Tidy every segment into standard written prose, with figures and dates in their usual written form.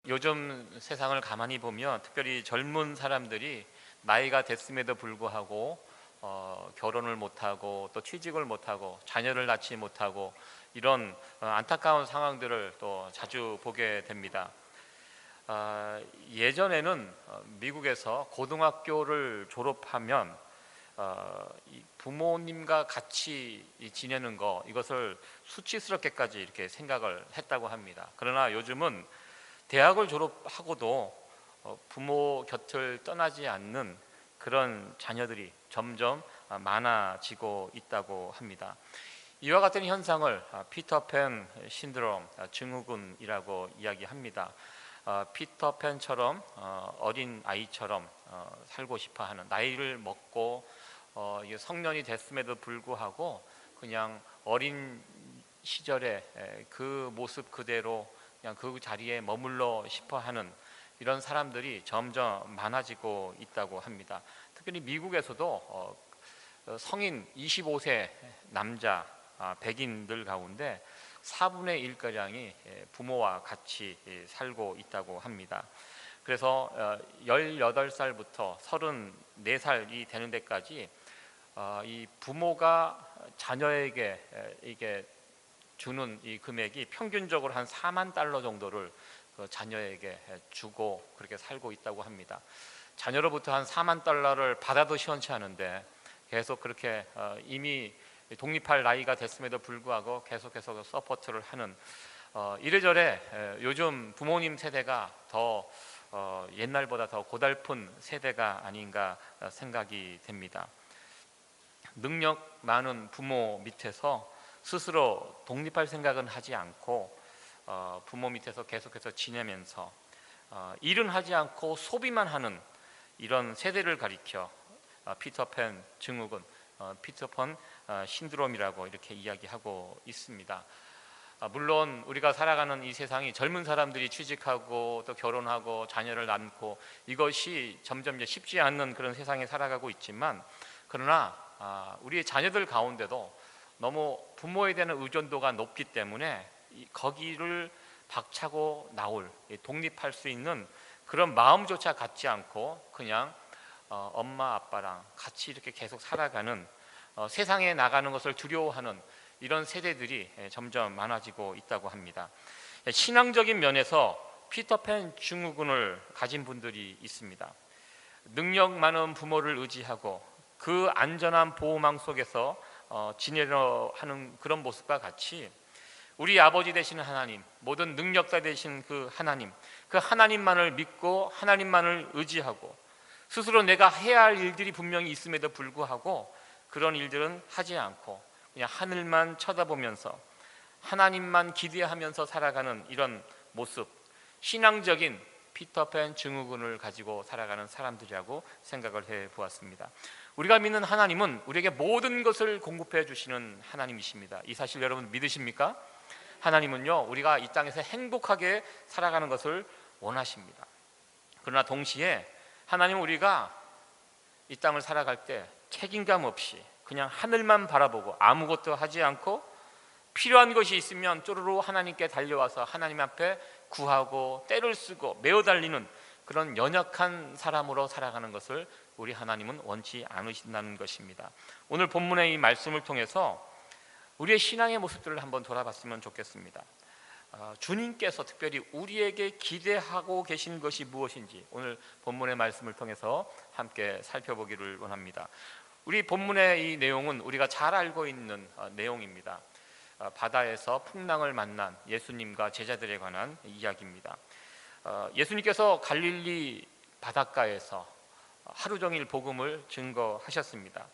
요즘 세상을 가만히 보면 특별히 젊은 사람들이 나이가 됐음에도 불구하고 결혼을 못하고 또 취직을 못하고 자녀를 낳지 못하고 이런 안타까운 상황들을 또 자주 보게 됩니다. 예전에는 미국에서 고등학교를 졸업하면 이 부모님과 같이 지내는 거, 이것을 수치스럽게까지 이렇게 생각을 했다고 합니다. 그러나 요즘은 대학을 졸업하고도 부모 곁을 떠나지 않는 그런 자녀들이 점점 많아지고 있다고 합니다. 이와 같은 현상을 피터팬 신드롬 증후군이라고 이야기합니다. 피터팬처럼 어린 아이처럼 살고 싶어하는, 나이를 먹고 성년이 됐음에도 불구하고 그냥 어린 시절의 그 모습 그대로 그냥 그 자리에 머물러 싶어하는 이런 사람들이 점점 많아지고 있다고 합니다. 특별히 미국에서도 성인 25세 남자 백인들 가운데 4분의 1가량이 부모와 같이 살고 있다고 합니다. 그래서 18살부터 34살이 되는 데까지 이 부모가 자녀에게 이게 주는 이 금액이 평균적으로 한 4만 달러 정도를 그 자녀에게 주고 그렇게 살고 있다고 합니다. 자녀로부터 한 4만 달러를 받아도 시원치 않은데 계속 그렇게 이미 독립할 나이가 됐음에도 불구하고 계속해서 서포트를 하는, 이래저래 요즘 부모님 세대가 더 옛날보다 더 고달픈 세대가 아닌가 생각이 됩니다. 능력 많은 부모 밑에서 스스로 독립할 생각은 하지 않고 부모 밑에서 계속해서 지내면서 일은 하지 않고 소비만 하는 이런 세대를 가리켜 피터팬 증후군, 피터팬 신드롬이라고 이렇게 이야기하고 있습니다. 물론 우리가 살아가는 이 세상이 젊은 사람들이 취직하고 또 결혼하고 자녀를 낳고 이것이 점점 이제 쉽지 않는 그런 세상에 살아가고 있지만, 그러나 우리의 자녀들 가운데도 너무 부모에 대한 의존도가 높기 때문에 거기를 박차고 나올, 독립할 수 있는 그런 마음조차 갖지 않고 그냥 엄마 아빠랑 같이 이렇게 계속 살아가는, 세상에 나가는 것을 두려워하는 이런 세대들이 점점 많아지고 있다고 합니다. 신앙적인 면에서 피터팬 증후군을 가진 분들이 있습니다. 능력 많은 부모를 의지하고 그 안전한 보호망 속에서 지내려 하는 그런 모습과 같이 우리 아버지 되시는 하나님, 모든 능력자 되신 그 하나님만을 믿고 하나님만을 의지하고 스스로 내가 해야 할 일들이 분명히 있음에도 불구하고 그런 일들은 하지 않고 그냥 하늘만 쳐다보면서 하나님만 기대하면서 살아가는 이런 모습, 신앙적인 피터팬 증후군을 가지고 살아가는 사람들이라고 생각을 해보았습니다. 우리가 믿는 하나님은 우리에게 모든 것을 공급해 주시는 하나님이십니다. 이 사실 여러분 믿으십니까? 하나님은요, 우리가 이 땅에서 행복하게 살아가는 것을 원하십니다. 그러나 동시에 하나님은 우리가 이 땅을 살아갈 때 책임감 없이 그냥 하늘만 바라보고 아무것도 하지 않고 필요한 것이 있으면 쪼르르 하나님께 달려와서 하나님 앞에 구하고 때를 쓰고 메어 달리는 그런 연약한 사람으로 살아가는 것을 우리 하나님은 원치 않으신다는 것입니다. 오늘 본문의 이 말씀을 통해서 우리의 신앙의 모습들을 한번 돌아봤으면 좋겠습니다. 주님께서 특별히 우리에게 기대하고 계신 것이 무엇인지 오늘 본문의 말씀을 통해서 함께 살펴보기를 원합니다. 우리 본문의 이 내용은 우리가 잘 알고 있는 내용입니다. 바다에서 풍랑을 만난 예수님과 제자들에 관한 이야기입니다. 예수님께서 갈릴리 바닷가에서 하루 종일 복음을 증거하셨습니다.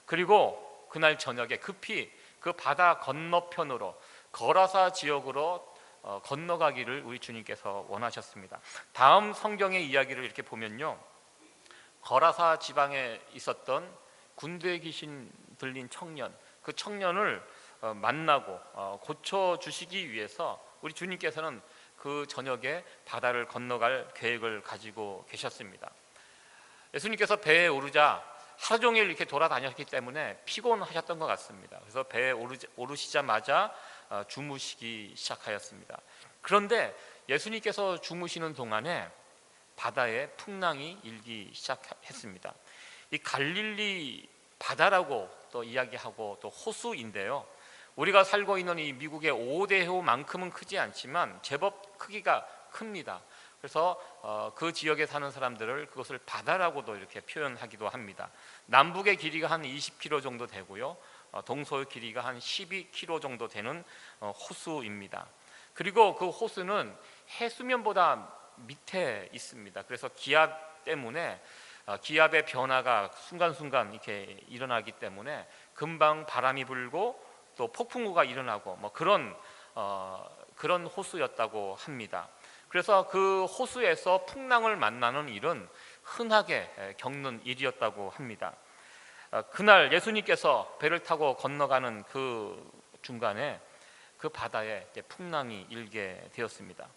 그리고 그날 저녁에 급히 그 바다 건너편으로 거라사 지역으로 건너가기를 우리 주님께서 원하셨습니다. 다음 성경의 이야기를 이렇게 보면요, 거라사 지방에 있었던 군대에 귀신 들린 청년, 그 청년을 만나고 고쳐주시기 위해서 우리 주님께서는 그 저녁에 바다를 건너갈 계획을 가지고 계셨습니다. 예수님께서 배에 오르자 하루 종일 이렇게 돌아다녔기 때문에 피곤하셨던 것 같습니다. 그래서 배에 오르시자마자 주무시기 시작하였습니다. 그런데 예수님께서 주무시는 동안에 바다에 풍랑이 일기 시작했습니다. 이 갈릴리 바다라고 또 이야기하고 또 호수인데요, 우리가 살고 있는 이 미국의 5대 해우만큼은 크지 않지만 제법 크기가 큽니다. 그래서 그 지역에 사는 사람들을 그것을 바다라고도 이렇게 표현하기도 합니다. 남북의 길이가 한 20km 정도 되고요, 동서의 길이가 한 12km 정도 되는 호수입니다. 그리고 그 호수는 해수면보다 밑에 있습니다. 그래서 기압 때문에 기압의 변화가 순간순간 이렇게 일어나기 때문에 금방 바람이 불고 또 폭풍우가 일어나고 뭐 그런 호수였다고 합니다. 그래서 그 호수에서 풍랑을 만나는 일은 흔하게 겪는 일이었다고 합니다. 그날 예수님께서 배를 타고 건너가는 그 중간에 그 바다에 풍랑이 일게 되었습니다.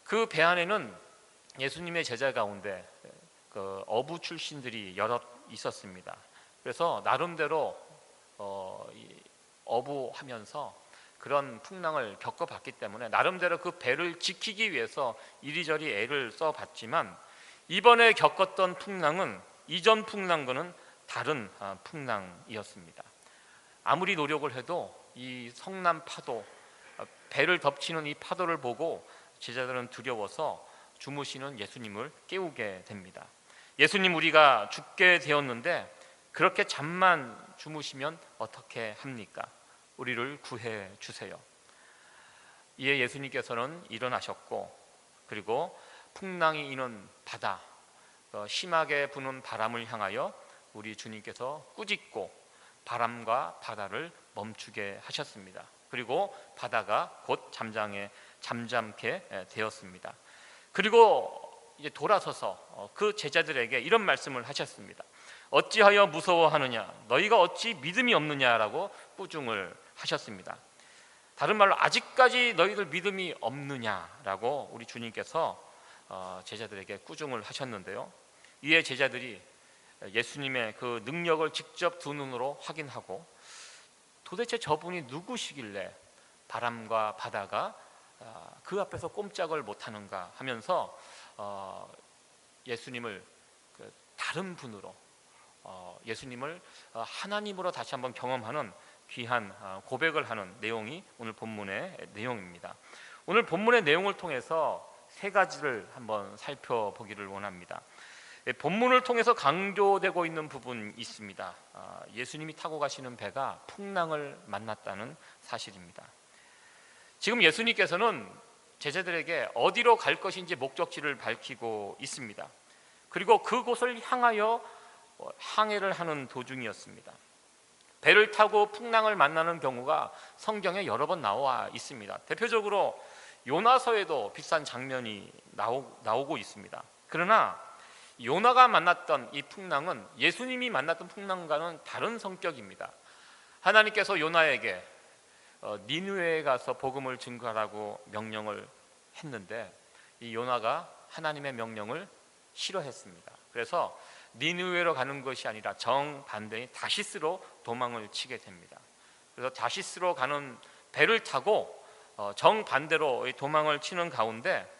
그 배 안에는 예수님의 제자 가운데 그 어부 출신들이 여럿 있었습니다. 그래서 나름대로 어부하면서 그런 풍랑을 겪어봤기 때문에 나름대로 그 배를 지키기 위해서 이리저리 애를 써봤지만, 이번에 겪었던 풍랑은 이전 풍랑과는 다른 풍랑이었습니다. 아무리 노력을 해도 이 성난 파도, 배를 덮치는 이 파도를 보고 제자들은 두려워서 주무시는 예수님을 깨우게 됩니다. 예수님, 우리가 죽게 되었는데 그렇게 잠만 주무시면 어떻게 합니까? 우리를 구해 주세요. 이에 예수님께서는 일어나셨고, 그리고 풍랑이 이는 바다, 심하게 부는 바람을 향하여 우리 주님께서 꾸짖고 바람과 바다를 멈추게 하셨습니다. 그리고 바다가 곧 잠잠케 되었습니다. 그리고 이제 돌아서서 그 제자들에게 이런 말씀을 하셨습니다. 어찌하여 무서워하느냐, 너희가 어찌 믿음이 없느냐라고 꾸중을 하셨습니다. 다른 말로 아직까지 너희들 믿음이 없느냐라고 우리 주님께서 제자들에게 꾸중을 하셨는데요, 이에 제자들이 예수님의 그 능력을 직접 두 눈으로 확인하고 도대체 저분이 누구시길래 바람과 바다가 그 앞에서 꼼짝을 못하는가 하면서 예수님을 다른 분으로, 예수님을 하나님으로 다시 한번 경험하는 귀한 고백을 하는 내용이 오늘 본문의 내용입니다. 오늘 본문의 내용을 통해서 세 가지를 한번 살펴보기를 원합니다. 본문을 통해서 강조되고 있는 부분이 있습니다. 예수님이 타고 가시는 배가 풍랑을 만났다는 사실입니다. 지금 예수님께서는 제자들에게 어디로 갈 것인지 목적지를 밝히고 있습니다. 그리고 그곳을 향하여 항해를 하는 도중이었습니다. 배를 타고 풍랑을 만나는 경우가 성경에 여러 번 나와 있습니다. 대표적으로 요나서에도 비슷한 장면이 나오고 있습니다. 그러나 요나가 만났던 이 풍랑은 예수님이 만났던 풍랑과는 다른 성격입니다. 하나님께서 요나에게 니느웨에 가서 복음을 증거하라고 명령을 했는데 이 요나가 하나님의 명령을 싫어했습니다. 그래서 니느웨로 가는 것이 아니라 정반대인 다시스로 도망을 치게 됩니다. 그래서 다시스로 가는 배를 타고 정반대로 도망을 치는 가운데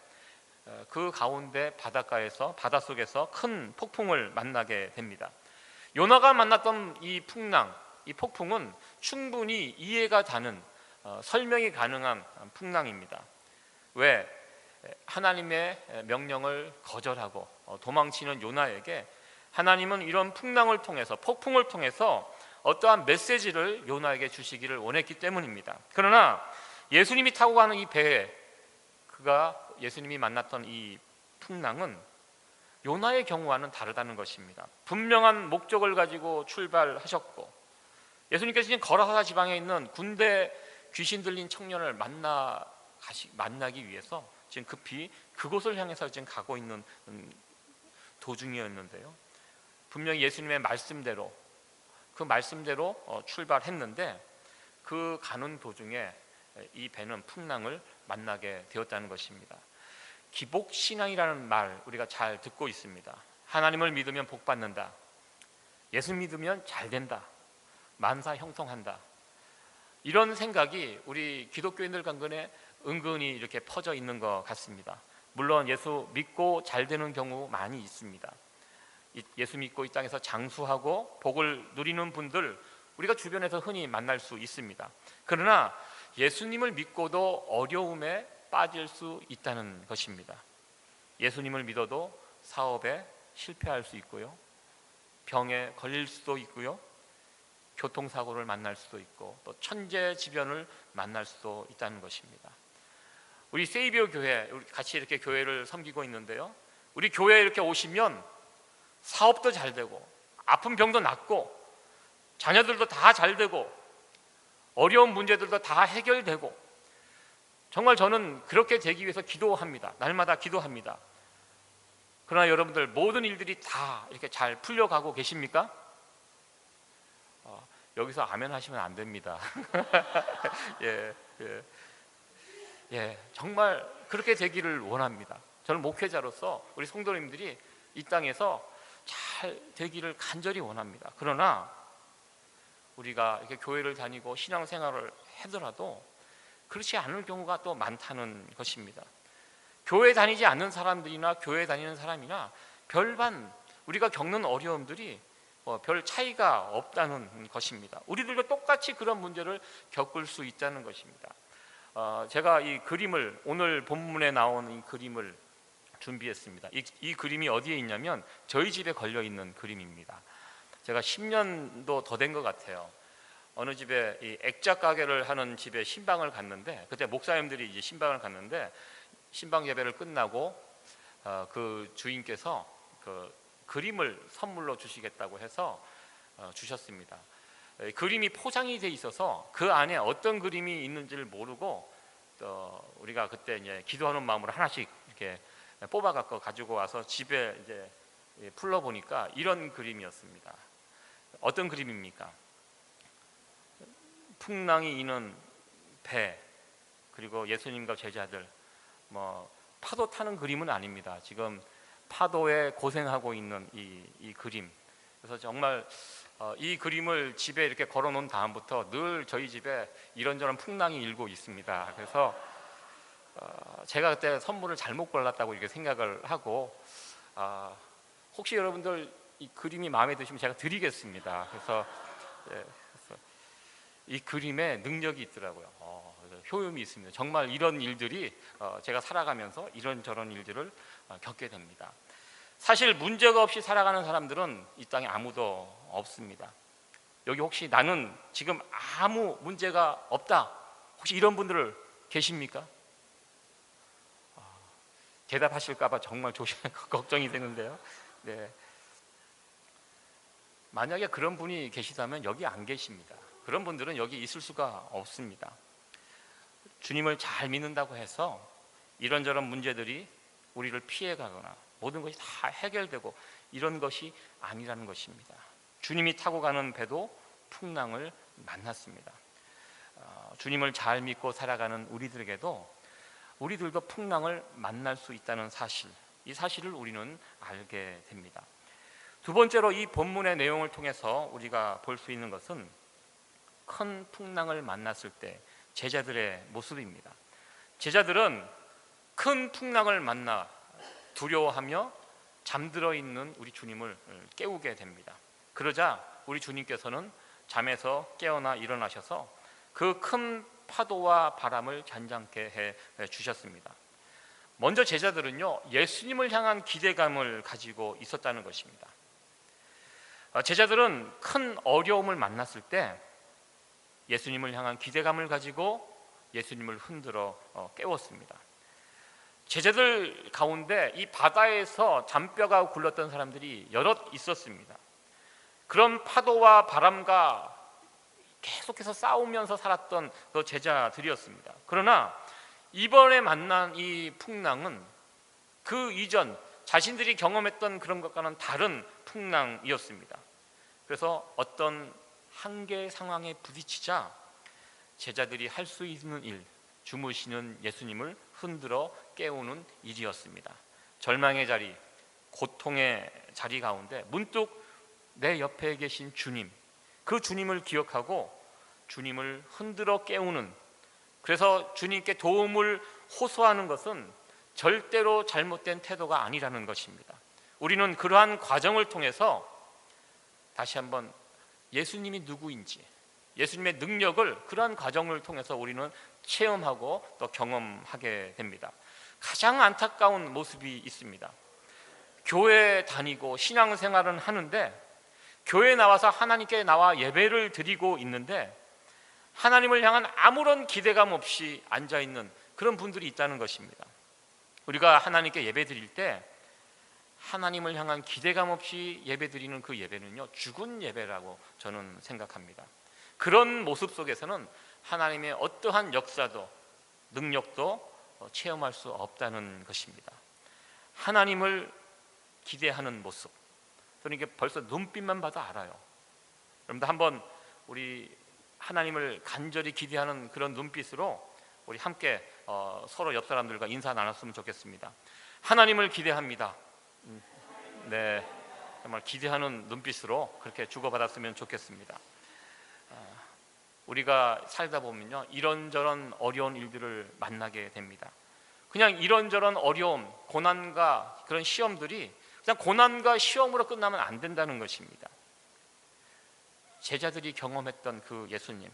그 가운데 바닷속에서 큰 폭풍을 만나게 됩니다. 요나가 만났던 이 풍랑, 이 폭풍은 충분히 이해가 가는, 설명이 가능한 풍랑입니다. 왜? 하나님의 명령을 거절하고 도망치는 요나에게 하나님은 이런 풍랑을 통해서, 폭풍을 통해서 어떠한 메시지를 요나에게 주시기를 원했기 때문입니다. 그러나 예수님이 타고 가는 이 배에, 그가 예수님이 만났던 이 풍랑은 요나의 경우와는 다르다는 것입니다. 분명한 목적을 가지고 출발하셨고, 예수님께서 지금 거라사 지방에 있는 군대 귀신 들린 청년을 만나기 위해서 지금 급히 그곳을 향해서 지금 가고 있는 도중이었는데요, 분명히 예수님의 말씀대로 출발했는데 그 가는 도중에 이 배는 풍랑을 만나게 되었다는 것입니다. 기복신앙이라는 말 우리가 잘 듣고 있습니다. 하나님을 믿으면 복 받는다, 예수 믿으면 잘 된다, 만사 형통한다. 이런 생각이 우리 기독교인들 간근에 은근히 이렇게 퍼져 있는 것 같습니다. 물론 예수 믿고 잘 되는 경우 많이 있습니다. 예수 믿고 이 땅에서 장수하고 복을 누리는 분들 우리가 주변에서 흔히 만날 수 있습니다. 그러나 예수님을 믿고도 어려움에 빠질 수 있다는 것입니다. 예수님을 믿어도 사업에 실패할 수 있고요, 병에 걸릴 수도 있고요, 교통사고를 만날 수도 있고 또 천재지변을 만날 수도 있다는 것입니다. 우리 세이비어 교회, 우리 같이 이렇게 교회를 섬기고 있는데요, 우리 교회에 이렇게 오시면 사업도 잘 되고 아픈 병도 낫고 자녀들도 다 잘 되고 어려운 문제들도 다 해결되고, 정말 저는 그렇게 되기 위해서 기도합니다. 날마다 기도합니다. 그러나 여러분들 모든 일들이 다 이렇게 잘 풀려가고 계십니까? 여기서 아멘 하시면 안 됩니다. 정말 그렇게 되기를 원합니다. 저는 목회자로서 우리 성도님들이 이 땅에서 잘 되기를 간절히 원합니다. 그러나 우리가 이렇게 교회를 다니고 신앙생활을 하더라도 그렇지 않을 경우가 또 많다는 것입니다. 교회 다니지 않는 사람들이나 교회 다니는 사람이나 별반 우리가 겪는 어려움들이 별 차이가 없다는 것입니다. 우리들도 똑같이 그런 문제를 겪을 수 있다는 것입니다. 제가 이 그림을, 오늘 본문에 나온 이 그림을 준비했습니다. 이 그림이 어디에 있냐면 저희 집에 걸려 있는 그림입니다. 제가 10년도 더 된 것 같아요. 어느 집에 이 액자 가게를 하는 집에 신방을 갔는데, 그때 목사님들이 이제 신방을 갔는데 신방 예배를 끝나고 그 주인께서 그 그림을 선물로 주시겠다고 해서 주셨습니다. 그림이 포장이 돼 있어서 그 안에 어떤 그림이 있는지를 모르고 또 우리가 그때 이제 기도하는 마음으로 하나씩 이렇게 뽑아 갖고 가지고 와서 집에 이제 풀러 보니까 이런 그림이었습니다. 어떤 그림입니까? 풍랑이 이는 배, 그리고 예수님과 제자들, 파도 타는 그림은 아닙니다. 지금 파도에 고생하고 있는 이 그림. 그래서 정말 이 그림을 집에 이렇게 걸어 놓은 다음부터 늘 저희 집에 이런저런 풍랑이 일고 있습니다. 그래서 제가 그때 선물을 잘못 골랐다고 이렇게 생각을 하고, 혹시 여러분들 이 그림이 마음에 드시면 제가 드리겠습니다. 그래서 이 그림에 능력이 있더라고요. 효용이 있습니다. 정말 이런 일들이 제가 살아가면서 이런저런 일들을 겪게 됩니다. 사실 문제가 없이 살아가는 사람들은 이 땅에 아무도 없습니다. 여기 혹시 나는 지금 아무 문제가 없다, 혹시 이런 분들 계십니까? 대답하실까 봐 정말 걱정이 되는데요. 네. 만약에 그런 분이 계시다면 여기 안 계십니다. 그런 분들은 여기 있을 수가 없습니다. 주님을 잘 믿는다고 해서 이런저런 문제들이 우리를 피해가거나 모든 것이 다 해결되고 이런 것이 아니라는 것입니다. 주님이 타고 가는 배도 풍랑을 만났습니다. 주님을 잘 믿고 살아가는 우리들도 풍랑을 만날 수 있다는 사실, 이 사실을 우리는 알게 됩니다. 두 번째로 이 본문의 내용을 통해서 우리가 볼 수 있는 것은 큰 풍랑을 만났을 때 제자들의 모습입니다. 제자들은 큰 풍랑을 만나 두려워하며 잠들어 있는 우리 주님을 깨우게 됩니다. 그러자 우리 주님께서는 잠에서 깨어나 일어나셔서 그 큰 파도와 바람을 잔잔케 해 주셨습니다. 먼저 제자들은요, 예수님을 향한 기대감을 가지고 있었다는 것입니다. 제자들은 큰 어려움을 만났을 때 예수님을 향한 기대감을 가지고 예수님을 흔들어 깨웠습니다. 제자들 가운데 이 바다에서 잔뼈가 굴렀던 사람들이 여럿 있었습니다. 그런 파도와 바람과 계속해서 싸우면서 살았던 그 제자들이었습니다. 그러나 이번에 만난 이 풍랑은 그 이전 자신들이 경험했던 그런 것과는 다른 풍랑이었습니다. 그래서 어떤 한계 상황에 부딪히자 제자들이 할 수 있는 일, 주무시는 예수님을 흔들어 깨우는 일이었습니다. 절망의 자리, 고통의 자리 가운데 문득 내 옆에 계신 주님, 그 주님을 기억하고 주님을 흔들어 깨우는, 그래서 주님께 도움을 호소하는 것은 절대로 잘못된 태도가 아니라는 것입니다. 우리는 그러한 과정을 통해서 다시 한번 예수님이 누구인지, 예수님의 능력을 그러한 과정을 통해서 우리는 체험하고 또 경험하게 됩니다. 가장 안타까운 모습이 있습니다. 교회 다니고 신앙생활은 하는데, 교회에 나와서 하나님께 나와 예배를 드리고 있는데 하나님을 향한 아무런 기대감 없이 앉아있는 그런 분들이 있다는 것입니다. 우리가 하나님께 예배 드릴 때 하나님을 향한 기대감 없이 예배 드리는 그 예배는요, 죽은 예배라고 저는 생각합니다. 그런 모습 속에서는 하나님의 어떠한 역사도 능력도 체험할 수 없다는 것입니다. 하나님을 기대하는 모습, 저는 이게 벌써 눈빛만 봐도 알아요. 여러분들 한번 우리 하나님을 간절히 기대하는 그런 눈빛으로 우리 함께 서로 옆 사람들과 인사 나눴으면 좋겠습니다. 하나님을 기대합니다. 네, 정말 기대하는 눈빛으로 그렇게 주고받았으면 좋겠습니다. 우리가 살다 보면요, 이런저런 어려운 일들을 만나게 됩니다. 그냥 이런저런 어려움, 고난과 그런 시험들이 그냥 고난과 시험으로 끝나면 안 된다는 것입니다. 제자들이 경험했던 그 예수님,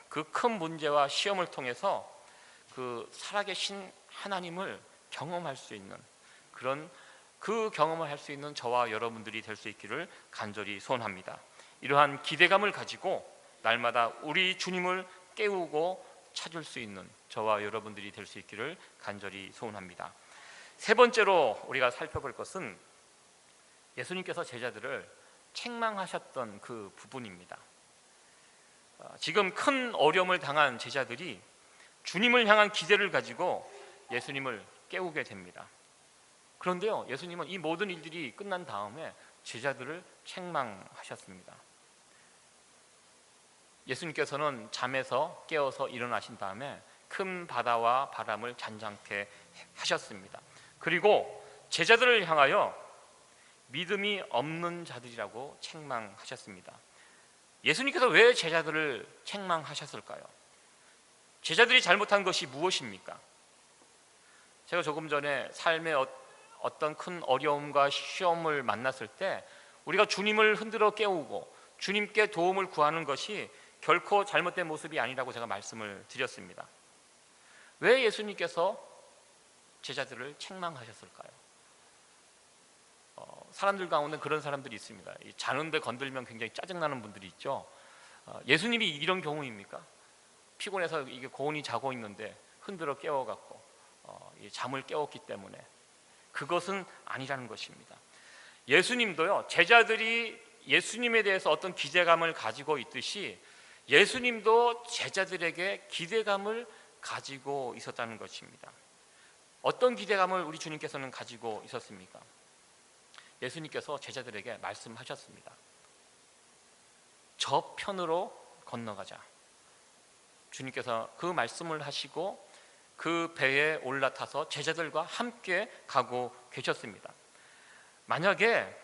그 큰 문제와 시험을 통해서 그 살아계신 하나님을 경험할 수 있는 그런 그 경험을 할 수 있는 저와 여러분들이 될 수 있기를 간절히 소원합니다. 이러한 기대감을 가지고 날마다 우리 주님을 깨우고 찾을 수 있는 저와 여러분들이 될 수 있기를 간절히 소원합니다. 세 번째로 우리가 살펴볼 것은 예수님께서 제자들을 책망하셨던 그 부분입니다. 지금 큰 어려움을 당한 제자들이 주님을 향한 기대를 가지고 예수님을 깨우게 됩니다. 그런데요, 예수님은 이 모든 일들이 끝난 다음에 제자들을 책망하셨습니다. 예수님께서는 잠에서 깨어서 일어나신 다음에 큰 바다와 바람을 잔잔케 하셨습니다. 그리고 제자들을 향하여 믿음이 없는 자들이라고 책망하셨습니다. 예수님께서 왜 제자들을 책망하셨을까요? 제자들이 잘못한 것이 무엇입니까? 제가 조금 전에 삶의 어떤 큰 어려움과 시험을 만났을 때 우리가 주님을 흔들어 깨우고 주님께 도움을 구하는 것이 결코 잘못된 모습이 아니라고 제가 말씀을 드렸습니다. 왜 예수님께서 제자들을 책망하셨을까요? 사람들 가운데 그런 사람들이 있습니다. 자는데 건들면 굉장히 짜증나는 분들이 있죠. 예수님이 이런 경우입니까? 피곤해서 이게 고온히 자고 있는데 흔들어 깨워갖고 잠을 깨웠기 때문에, 그것은 아니라는 것입니다. 예수님도요, 제자들이 예수님에 대해서 어떤 기대감을 가지고 있듯이 예수님도 제자들에게 기대감을 가지고 있었다는 것입니다. 어떤 기대감을 우리 주님께서는 가지고 있었습니까? 예수님께서 제자들에게 말씀하셨습니다. 저 편으로 건너가자. 주님께서 그 말씀을 하시고 그 배에 올라타서 제자들과 함께 가고 계셨습니다. 만약에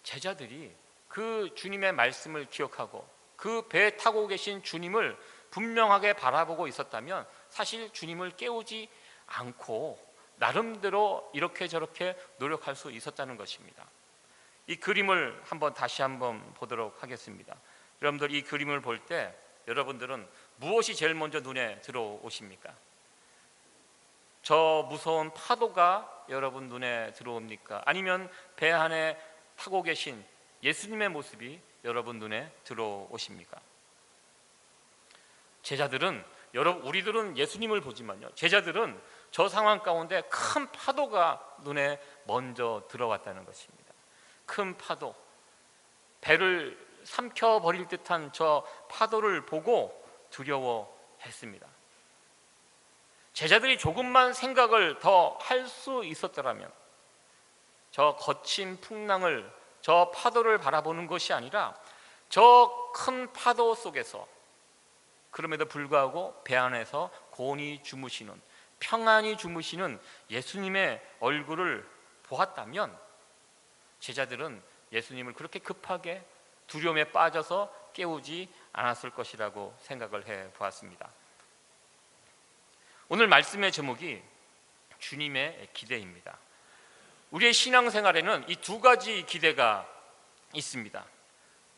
제자들이 그 주님의 말씀을 기억하고 그 배에 타고 계신 주님을 분명하게 바라보고 있었다면 사실 주님을 깨우지 않고 나름대로 이렇게 저렇게 노력할 수 있었다는 것입니다. 이 그림을 다시 한번 보도록 하겠습니다. 여러분들 이 그림을 볼 때 여러분들은 무엇이 제일 먼저 눈에 들어오십니까? 저 무서운 파도가 여러분 눈에 들어옵니까? 아니면 배 안에 타고 계신 예수님의 모습이 여러분 눈에 들어오십니까? 제자들은, 우리들은 예수님을 보지만요, 제자들은 저 상황 가운데 큰 파도가 눈에 먼저 들어왔다는 것입니다. 큰 파도, 배를 삼켜버릴 듯한 저 파도를 보고 두려워했습니다. 제자들이 조금만 생각을 더 할 수 있었더라면 저 거친 풍랑을, 저 파도를 바라보는 것이 아니라 저 큰 파도 속에서 그럼에도 불구하고 배 안에서 곤히 주무시는, 평안히 주무시는 예수님의 얼굴을 보았다면 제자들은 예수님을 그렇게 급하게 두려움에 빠져서 깨우지 않았을 것이라고 생각을 해 보았습니다. 오늘 말씀의 제목이 주님의 기대입니다. 우리의 신앙생활에는 이 두 가지 기대가 있습니다.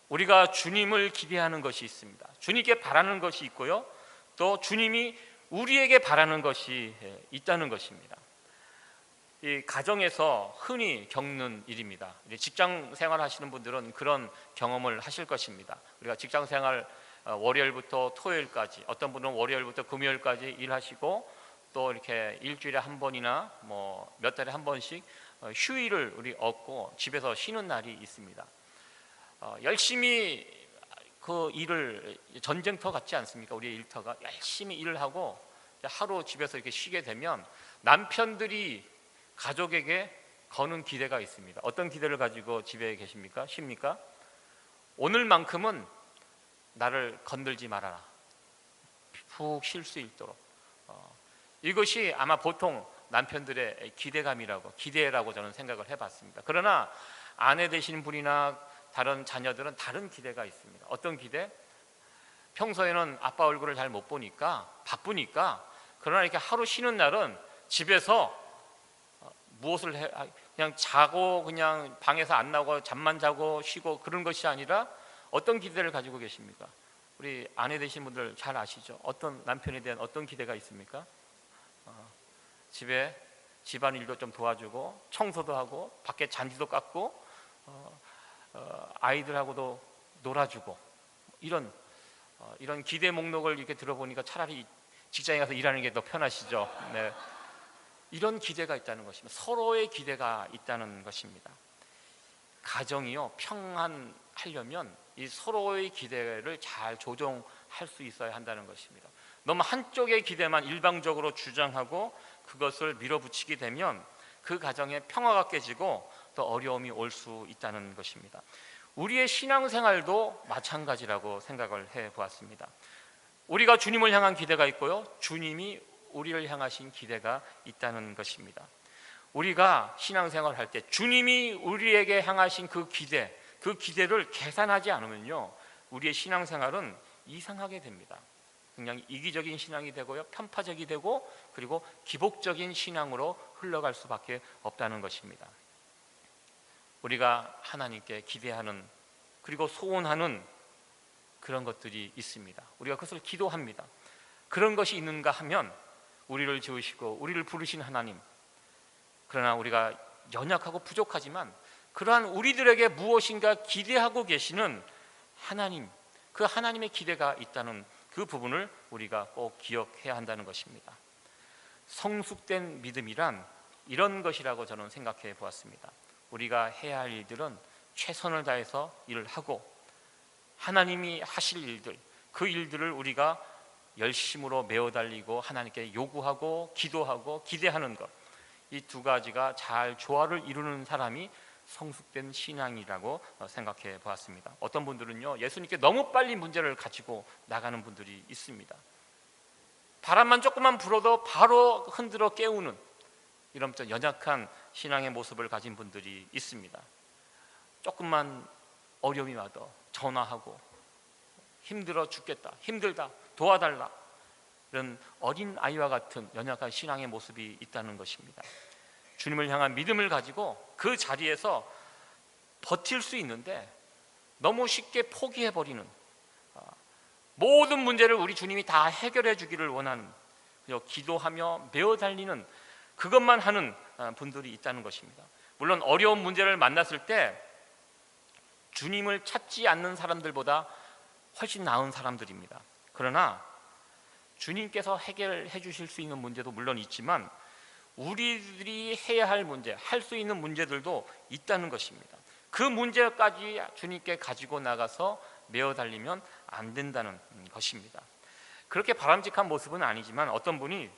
우리가 주님을 기대하는 것이 있습니다. 주님께 바라는 것이 있고요, 또 주님이 우리에게 바라는 것이 있다는 것입니다. 이 가정에서 흔히 겪는 일입니다. 직장 생활 하시는 분들은 그런 경험을 하실 것입니다. 우리가 직장 생활 월요일부터 토요일까지, 어떤 분은 월요일부터 금요일까지 일하시고 또 이렇게 일주일에 한 번이나 뭐 몇 달에 한 번씩 휴일을 우리 얻고 집에서 쉬는 날이 있습니다. 열심히 그 일을, 전쟁터 같지 않습니까? 우리의 일터가 열심히 일을 하고 하루 집에서 이렇게 쉬게 되면 남편들이 가족에게 거는 기대가 있습니다. 어떤 기대를 가지고 집에 계십니까? 쉽니까? 오늘만큼은 나를 건들지 말아라. 푹 쉴 수 있도록. 이것이 아마 보통 남편들의 기대라고 저는 생각을 해봤습니다. 그러나 아내 되시는 분이나 다른 자녀들은 다른 기대가 있습니다. 어떤 기대? 평소에는 아빠 얼굴을 잘 못 보니까 바쁘니까, 그러나 이렇게 하루 쉬는 날은 집에서 무엇을 해, 그냥 자고, 그냥 방에서 안 나오고 잠만 자고 쉬고 그런 것이 아니라 어떤 기대를 가지고 계십니까? 우리 아내 되신 분들 잘 아시죠? 어떤 남편에 대한 어떤 기대가 있습니까? 집에 집안일도 좀 도와주고 청소도 하고 밖에 잔디도 깎고 아이들하고도 놀아주고, 이런 기대 목록을 이렇게 들어보니까 차라리 직장에 가서 일하는 게 더 편하시죠. 네. 이런 기대가 있다는 것입니다. 서로의 기대가 있다는 것입니다. 가정이요, 평안하려면 이 서로의 기대를 잘 조정할 수 있어야 한다는 것입니다. 너무 한쪽의 기대만 일방적으로 주장하고 그것을 밀어붙이게 되면 그 가정에 평화가 깨지고 또 어려움이 올 수 있다는 것입니다. 우리의 신앙생활도 마찬가지라고 생각을 해보았습니다. 우리가 주님을 향한 기대가 있고요, 주님이 우리를 향하신 기대가 있다는 것입니다. 우리가 신앙생활을 할 때 주님이 우리에게 향하신 그 기대를 계산하지 않으면요, 우리의 신앙생활은 이상하게 됩니다. 그냥 이기적인 신앙이 되고요, 편파적이 되고, 그리고 기복적인 신앙으로 흘러갈 수밖에 없다는 것입니다. 우리가 하나님께 기대하는, 그리고 소원하는 그런 것들이 있습니다. 우리가 그것을 기도합니다. 그런 것이 있는가 하면 우리를 지으시고 우리를 부르신 하나님, 그러나 우리가 연약하고 부족하지만 그러한 우리들에게 무엇인가 기대하고 계시는 하나님, 그 하나님의 기대가 있다는 그 부분을 우리가 꼭 기억해야 한다는 것입니다. 성숙된 믿음이란 이런 것이라고 저는 생각해 보았습니다. 우리가 해야 할 일들은 최선을 다해서 일을 하고, 하나님이 하실 일들, 그 일들을 우리가 열심으로 메어 달리고 하나님께 요구하고 기도하고 기대하는 것, 이 두 가지가 잘 조화를 이루는 사람이 성숙된 신앙이라고 생각해 보았습니다. 어떤 분들은요, 예수님께 너무 빨리 문제를 가지고 나가는 분들이 있습니다. 바람만 조금만 불어도 바로 흔들어 깨우는 이런 좀 연약한 신앙의 모습을 가진 분들이 있습니다. 조금만 어려움이 와도 전화하고 힘들어 죽겠다, 힘들다, 도와달라, 이런 어린 아이와 같은 연약한 신앙의 모습이 있다는 것입니다. 주님을 향한 믿음을 가지고 그 자리에서 버틸 수 있는데 너무 쉽게 포기해버리는, 모든 문제를 우리 주님이 다 해결해 주기를 원하는, 기도하며 메어 달리는 그것만 하는 분들이 있다는 것입니다. 물론 어려운 문제를 만났을 때 주님을 찾지 않는 사람들보다 훨씬 나은 사람들입니다. 그러나 주님께서 해결해 주실 수 있는 문제도 물론 있지만 우리들이 해야 할 문제, 할 수 있는 문제들도 있다는 것입니다. 그 문제까지 주님께 가지고 나가서 메어 달리면 안 된다는 것입니다. 그렇게 바람직한 모습은 아니지만 어떤 분이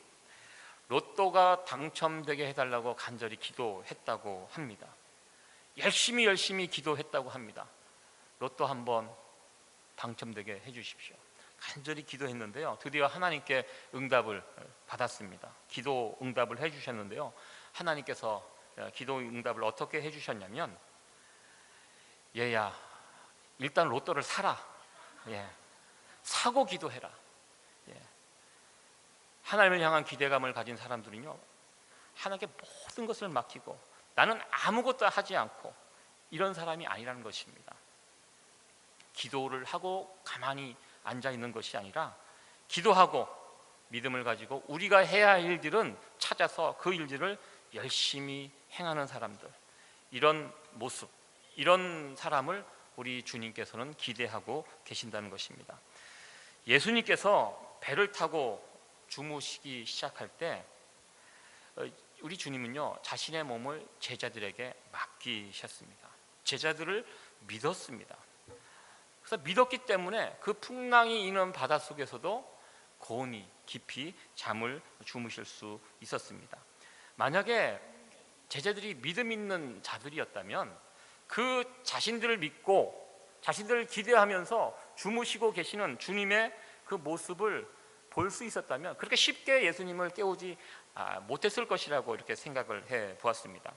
로또가 당첨되게 해달라고 간절히 기도했다고 합니다. 열심히 기도했다고 합니다. 로또 한번 당첨되게 해주십시오. 간절히 기도했는데요, 드디어 하나님께 응답을 받았습니다. 기도 응답을 해주셨는데요, 하나님께서 기도 응답을 어떻게 해주셨냐면, 얘야 일단 로또를 사라. 예, 사고 기도해라. 예. 하나님을 향한 기대감을 가진 사람들은요, 하나님께 모든 것을 맡기고 나는 아무것도 하지 않고 이런 사람이 아니라는 것입니다. 기도를 하고 가만히 앉아 있는 것이 아니라 기도하고 믿음을 가지고 우리가 해야 할 일들은 찾아서 그 일들을 열심히 행하는 사람들, 이런 모습, 이런 사람을 우리 주님께서는 기대하고 계신다는 것입니다. 예수님께서 배를 타고 주무시기 시작할 때 우리 주님은요, 자신의 몸을 제자들에게 맡기셨습니다. 제자들을 믿었습니다. 그래서 믿었기 때문에 그 풍랑이 있는 바다 속에서도 고온히 깊이 잠을 주무실 수 있었습니다. 만약에 제자들이 믿음 있는 자들이었다면 그 자신들을 믿고 자신들을 기대하면서 주무시고 계시는 주님의 그 모습을 볼 수 있었다면 그렇게 쉽게 예수님을 깨우지 못했을 것이라고 이렇게 생각을 해 보았습니다.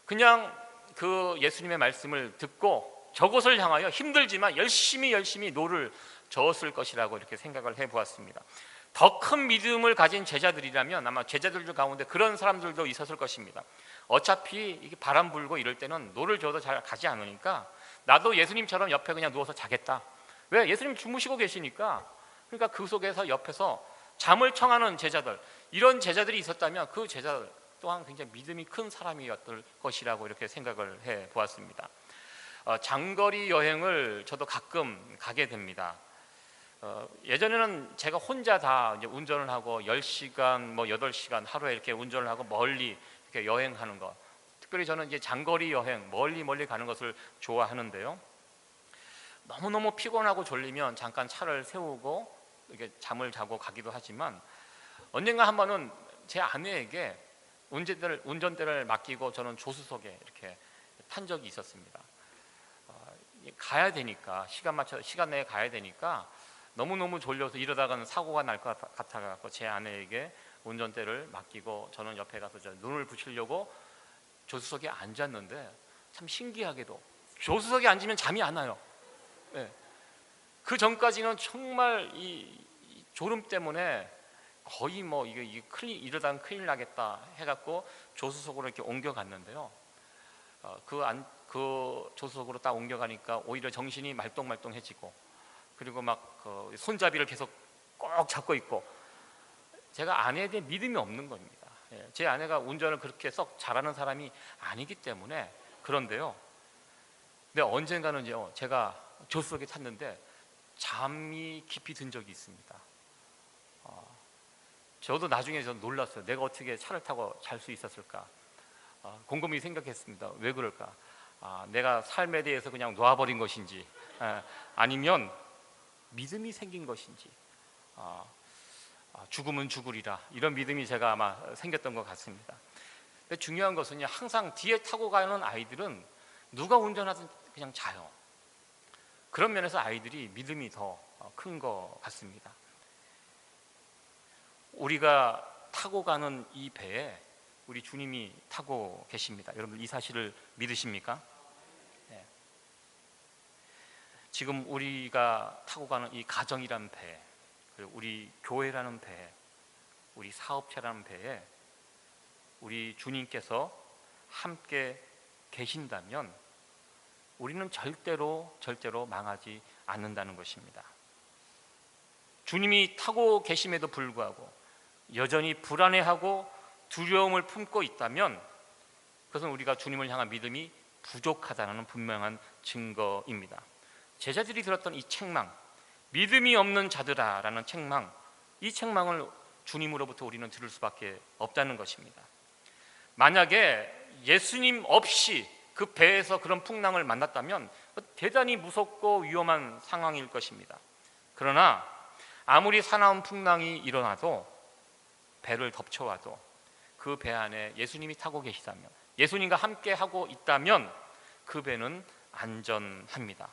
그냥 그 예수님의 말씀을 듣고 저것을 향하여 힘들지만 열심히 노를 저었을 것이라고 이렇게 생각을 해 보았습니다. 더 큰 믿음을 가진 제자들이라면 아마 제자들 가운데 그런 사람들도 있었을 것입니다. 어차피 이게 바람 불고 이럴 때는 노를 저어도 잘 가지 않으니까 나도 예수님처럼 옆에 그냥 누워서 자겠다. 왜? 예수님 주무시고 계시니까. 그러니까 그 속에서 옆에서 잠을 청하는 제자들, 이런 제자들이 있었다면 그 제자들 또한 굉장히 믿음이 큰 사람이었을 것이라고 이렇게 생각을 해 보았습니다. 장거리 여행을 저도 가끔 가게 됩니다. 예전에는 제가 혼자 다 이제 운전을 하고 10시간, 8시간 하루에 이렇게 운전을 하고 멀리 이렇게 여행하는 것, 특별히 저는 이제 장거리 여행, 멀리 가는 것을 좋아하는데요. 너무너무 피곤하고 졸리면 잠깐 차를 세우고 이렇게 잠을 자고 가기도 하지만 언젠가 한 번은 제 아내에게 운전대를 맡기고 저는 조수석에 이렇게 탄 적이 있었습니다. 가야 되니까 시간 내에 가야 되니까 너무너무 졸려서 이러다가는 사고가 날 것 같아서 제 아내에게 운전대를 맡기고 저는 옆에 가서 눈을 붙이려고 조수석에 앉았는데 참 신기하게도 조수석에 앉으면 잠이 안 와요. 네. 그 전까지는 정말 이 졸음 때문에 거의 이게 이러다가 큰일 나겠다 해갖고 조수석으로 이렇게 옮겨갔는데요. 그 조수석으로 딱 옮겨가니까 오히려 정신이 말똥말똥해지고 그리고 그 손잡이를 계속 꼭 잡고 있고 제가 아내에 대해 믿음이 없는 겁니다. 제 아내가 운전을 그렇게 썩 잘하는 사람이 아니기 때문에 그런데요. 근데 언젠가는요, 제가 조수석에 탔는데 잠이 깊이 든 적이 있습니다. 저도 나중에 놀랐어요. 내가 어떻게 차를 타고 잘 수 있었을까? 곰곰이 생각했습니다. 왜 그럴까? 내가 삶에 대해서 그냥 놓아버린 것인지, 아니면 믿음이 생긴 것인지, 죽으면 죽으리라 이런 믿음이 제가 아마 생겼던 것 같습니다. 근데 중요한 것은요, 항상 뒤에 타고 가는 아이들은 누가 운전하든 그냥 자요. 그런 면에서 아이들이 믿음이 더 큰 것 같습니다. 우리가 타고 가는 이 배에 우리 주님이 타고 계십니다. 여러분 이 사실을 믿으십니까? 네. 지금 우리가 타고 가는 이 가정이라는 배, 그리고 우리 교회라는 배, 우리 사업체라는 배에 우리 주님께서 함께 계신다면 우리는 절대로 망하지 않는다는 것입니다. 주님이 타고 계심에도 불구하고 여전히 불안해하고 두려움을 품고 있다면 그것은 우리가 주님을 향한 믿음이 부족하다는 분명한 증거입니다. 제자들이 들었던 이 책망, 믿음이 없는 자들아라는 책망, 이 책망을 주님으로부터 우리는 들을 수밖에 없다는 것입니다. 만약에 예수님 없이 그 배에서 그런 풍랑을 만났다면 대단히 무섭고 위험한 상황일 것입니다. 그러나 아무리 사나운 풍랑이 일어나도 배를 덮쳐와도 그 배 안에 예수님이 타고 계시다면, 예수님과 함께 하고 있다면 그 배는 안전합니다.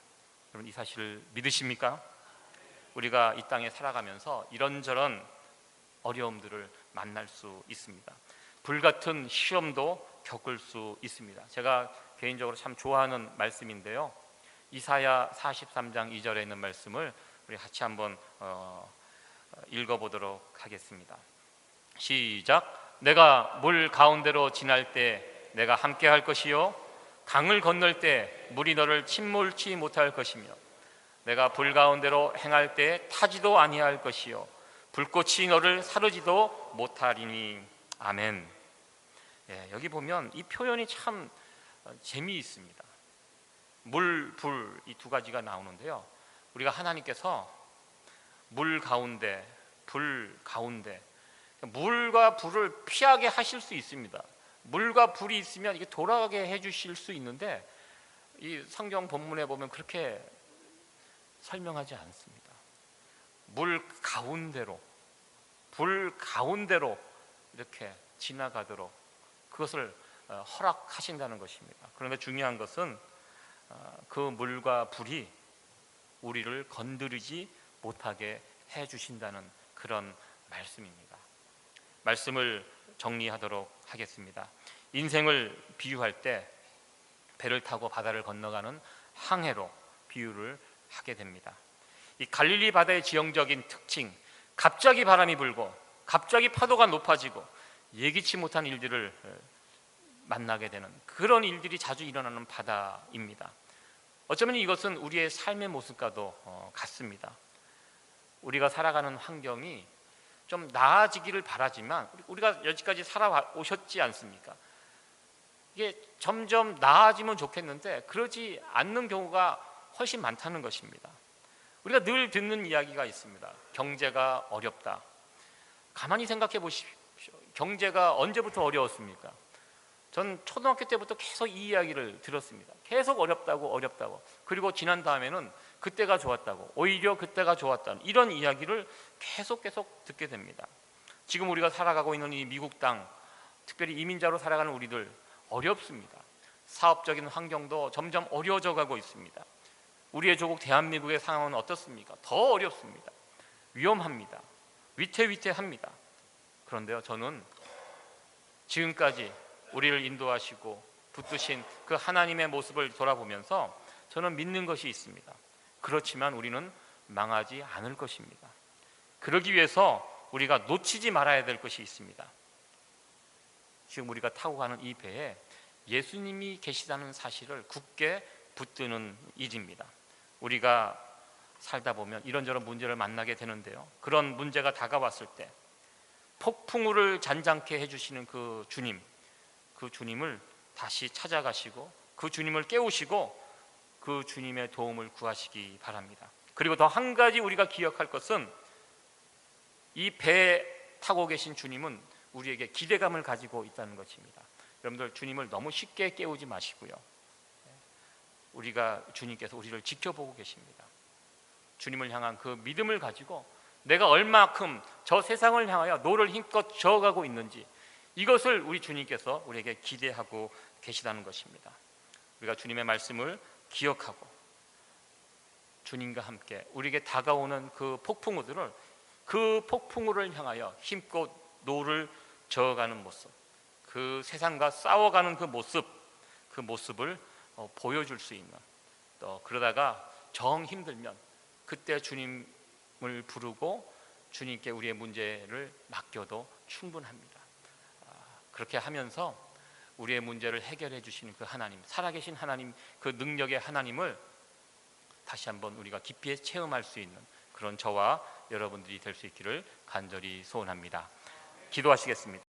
여러분 이 사실을 믿으십니까? 우리가 이 땅에 살아가면서 이런저런 어려움들을 만날 수 있습니다. 불같은 시험도 겪을 수 있습니다. 제가 개인적으로 참 좋아하는 말씀인데요, 이사야 43장 2절에 있는 말씀을 우리 같이 한번 읽어보도록 하겠습니다. 시작. 내가 물 가운데로 지날 때 내가 함께 할 것이요 강을 건널 때 물이 너를 침몰치 못할 것이며 내가 불 가운데로 행할 때 타지도 아니할 것이요 불꽃이 너를 사르지도 못하리니. 아멘. 여기 보면 이 표현이 참 재미있습니다. 물, 불 이 두 가지가 나오는데요, 우리가 하나님께서 물 가운데, 불 가운데, 물과 불을 피하게 하실 수 있습니다. 물과 불이 있으면 이게 돌아가게 해주실 수 있는데 이 성경 본문에 보면 그렇게 설명하지 않습니다. 물 가운데로, 불 가운데로 이렇게 지나가도록 그것을 허락하신다는 것입니다. 그런데 중요한 것은 그 물과 불이 우리를 건드리지 못하게 해주신다는 그런 말씀입니다. 말씀을 정리하도록 하겠습니다. 인생을 비유할 때 배를 타고 바다를 건너가는 항해로 비유를 하게 됩니다. 이 갈릴리 바다의 지형적인 특징, 갑자기 바람이 불고 갑자기 파도가 높아지고 예기치 못한 일들을 만나게 되는 그런 일들이 자주 일어나는 바다입니다. 어쩌면 이것은 우리의 삶의 모습과도 같습니다. 우리가 살아가는 환경이 좀 나아지기를 바라지만 우리가 여기까지 살아오셨지 않습니까? 이게 점점 나아지면 좋겠는데 그러지 않는 경우가 훨씬 많다는 것입니다. 우리가 늘 듣는 이야기가 있습니다. 경제가 어렵다. 가만히 생각해 보십시오. 경제가 언제부터 어려웠습니까? 전 초등학교 때부터 계속 이 이야기를 들었습니다. 계속 어렵다고. 그리고 지난 다음에는 그때가 좋았다고, 오히려 그때가 좋았다는 이런 이야기를 계속 듣게 됩니다. 지금 우리가 살아가고 있는 이 미국 땅, 특별히 이민자로 살아가는 우리들 어렵습니다. 사업적인 환경도 점점 어려워져 가고 있습니다. 우리의 조국 대한민국의 상황은 어떻습니까? 더 어렵습니다. 위험합니다. 위태합니다. 그런데요, 저는 지금까지 우리를 인도하시고 붙드신 그 하나님의 모습을 돌아보면서 저는 믿는 것이 있습니다. 그렇지만 우리는 망하지 않을 것입니다. 그러기 위해서 우리가 놓치지 말아야 될 것이 있습니다. 지금 우리가 타고 가는 이 배에 예수님이 계시다는 사실을 굳게 붙드는 일입니다. 우리가 살다 보면 이런저런 문제를 만나게 되는데요, 그런 문제가 다가왔을 때 폭풍우를 잔잔케 해주시는 그 주님을 다시 찾아가시고 그 주님을 깨우시고 그 주님의 도움을 구하시기 바랍니다. 그리고 더 한 가지 우리가 기억할 것은 이 배에 타고 계신 주님은 우리에게 기대감을 가지고 있다는 것입니다. 여러분들, 주님을 너무 쉽게 깨우지 마시고요, 주님께서 우리를 지켜보고 계십니다. 주님을 향한 그 믿음을 가지고 내가 얼마큼 저 세상을 향하여 노를 힘껏 저어가고 있는지, 이것을 우리 주님께서 우리에게 기대하고 계시다는 것입니다. 우리가 주님의 말씀을 기억하고 주님과 함께 우리에게 다가오는 그 폭풍우를 향하여 힘껏 노를 저어가는 모습, 그 세상과 싸워가는 그 모습을 보여줄 수 있는, 또 그러다가 정 힘들면 그때 주님을 부르고 주님께 우리의 문제를 맡겨도 충분합니다. 그렇게 하면서 우리의 문제를 해결해 주시는 그 하나님, 살아계신 하나님, 그 능력의 하나님을 다시 한번 우리가 깊이 체험할 수 있는 그런 저와 여러분들이 될 수 있기를 간절히 소원합니다. 기도하시겠습니다.